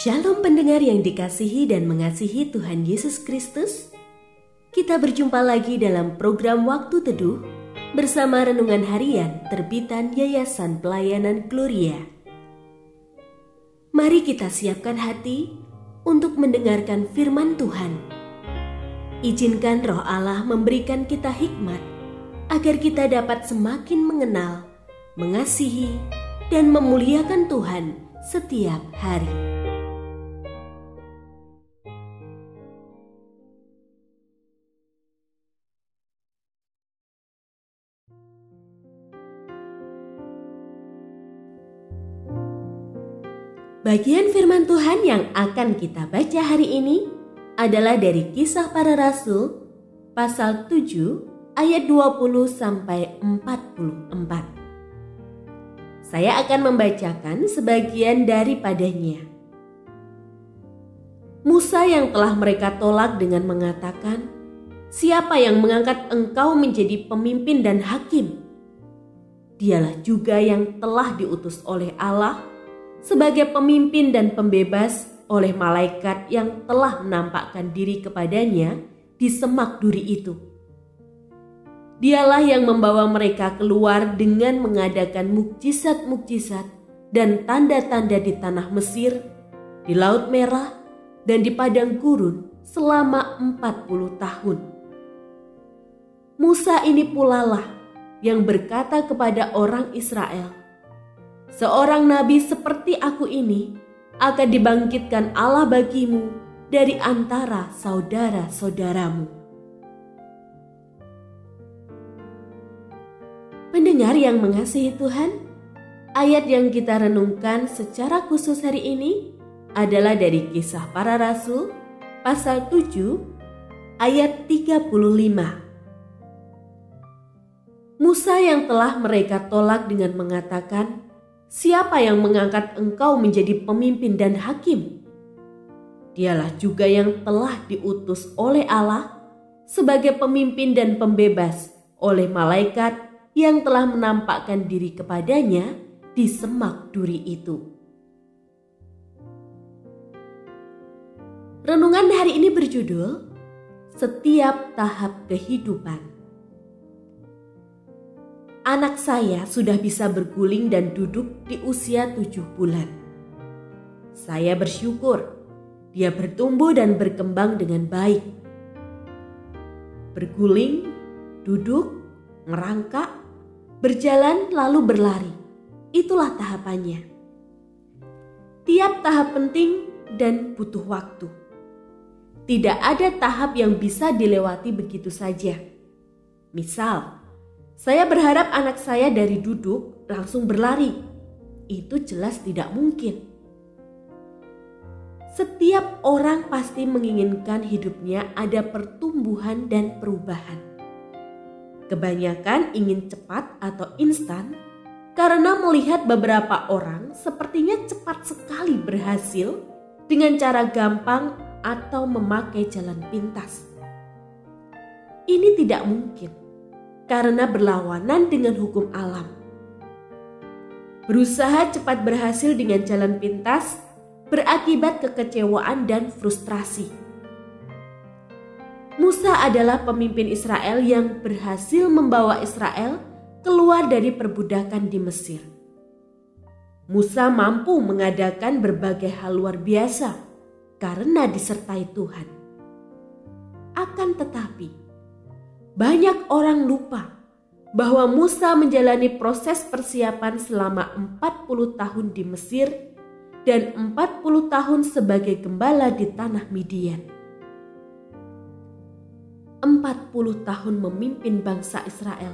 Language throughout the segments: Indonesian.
Shalom pendengar yang dikasihi dan mengasihi Tuhan Yesus Kristus. Kita berjumpa lagi dalam program Waktu Teduh bersama Renungan Harian terbitan Yayasan Pelayanan Gloria. Mari kita siapkan hati untuk mendengarkan firman Tuhan. Izinkan Roh Allah memberikan kita hikmat agar kita dapat semakin mengenal, mengasihi, dan memuliakan Tuhan setiap hari. Bagian firman Tuhan yang akan kita baca hari ini adalah dari Kisah Para Rasul pasal 7 ayat 20-44. Saya akan membacakan sebagian daripadanya. Musa yang telah mereka tolak dengan mengatakan, "Siapa yang mengangkat engkau menjadi pemimpin dan hakim?" Dialah juga yang telah diutus oleh Allah sebagai pemimpin dan pembebas oleh malaikat yang telah menampakkan diri kepadanya di semak duri itu. Dialah yang membawa mereka keluar dengan mengadakan mukjizat-mukjizat dan tanda-tanda di tanah Mesir, di Laut Merah, dan di padang gurun selama 40 tahun. Musa ini pulalah yang berkata kepada orang Israel, "Seorang nabi seperti aku ini akan dibangkitkan Allah bagimu dari antara saudara-saudaramu." Pendengar yang mengasihi Tuhan, ayat yang kita renungkan secara khusus hari ini adalah dari Kisah Para Rasul pasal 7 ayat 35. Musa yang telah mereka tolak dengan mengatakan, "Siapa yang mengangkat engkau menjadi pemimpin dan hakim?" Dialah juga yang telah diutus oleh Allah sebagai pemimpin dan pembebas oleh malaikat yang telah menampakkan diri kepadanya di semak duri itu. Renungan hari ini berjudul Setiap Tahap Kehidupan. Anak saya sudah bisa berguling dan duduk di usia 7 bulan. Saya bersyukur dia bertumbuh dan berkembang dengan baik. Berguling, duduk, merangkak, berjalan lalu berlari. Itulah tahapannya. Tiap tahap penting dan butuh waktu. Tidak ada tahap yang bisa dilewati begitu saja. Misal, saya berharap anak saya dari duduk langsung berlari. Itu jelas tidak mungkin. Setiap orang pasti menginginkan hidupnya ada pertumbuhan dan perubahan. Kebanyakan ingin cepat atau instan karena melihat beberapa orang sepertinya cepat sekali berhasil dengan cara gampang atau memakai jalan pintas. Ini tidak mungkin karena berlawanan dengan hukum alam. Berusaha cepat berhasil dengan jalan pintas berakibat kekecewaan dan frustrasi. Musa adalah pemimpin Israel yang berhasil membawa Israel keluar dari perbudakan di Mesir. Musa mampu mengadakan berbagai hal luar biasa karena disertai Tuhan. Akan tetapi, banyak orang lupa bahwa Musa menjalani proses persiapan selama 40 tahun di Mesir dan 40 tahun sebagai gembala di tanah Midian. 40 tahun memimpin bangsa Israel,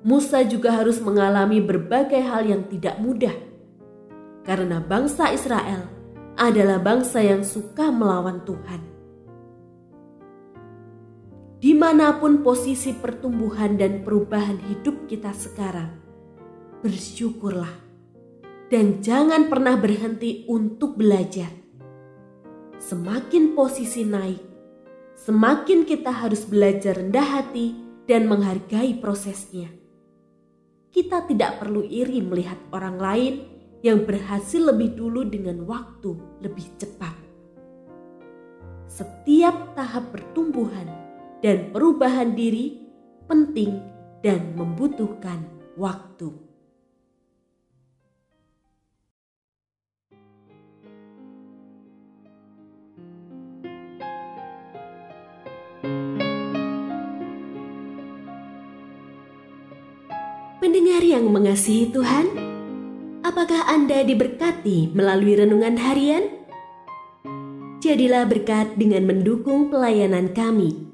Musa juga harus mengalami berbagai hal yang tidak mudah. Karena bangsa Israel adalah bangsa yang suka melawan Tuhan. Dimanapun posisi pertumbuhan dan perubahan hidup kita sekarang, bersyukurlah dan jangan pernah berhenti untuk belajar. Semakin posisi naik, semakin kita harus belajar rendah hati dan menghargai prosesnya. Kita tidak perlu iri melihat orang lain yang berhasil lebih dulu dengan waktu lebih cepat. Setiap tahap pertumbuhan dan perubahan diri penting dan membutuhkan waktu. Pendengar yang mengasihi Tuhan, apakah Anda diberkati melalui renungan harian? Jadilah berkat dengan mendukung pelayanan kami.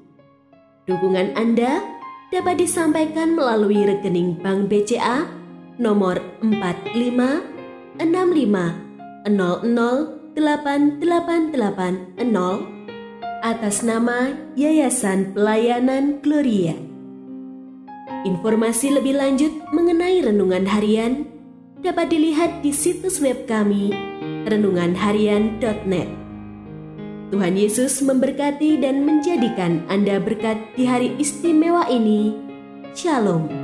Dukungan Anda dapat disampaikan melalui rekening Bank BCA nomor 4565008880 atas nama Yayasan Pelayanan Gloria. Informasi lebih lanjut mengenai renungan harian dapat dilihat di situs web kami renunganharian.net. Tuhan Yesus memberkati dan menjadikan Anda berkat di hari istimewa ini. Shalom.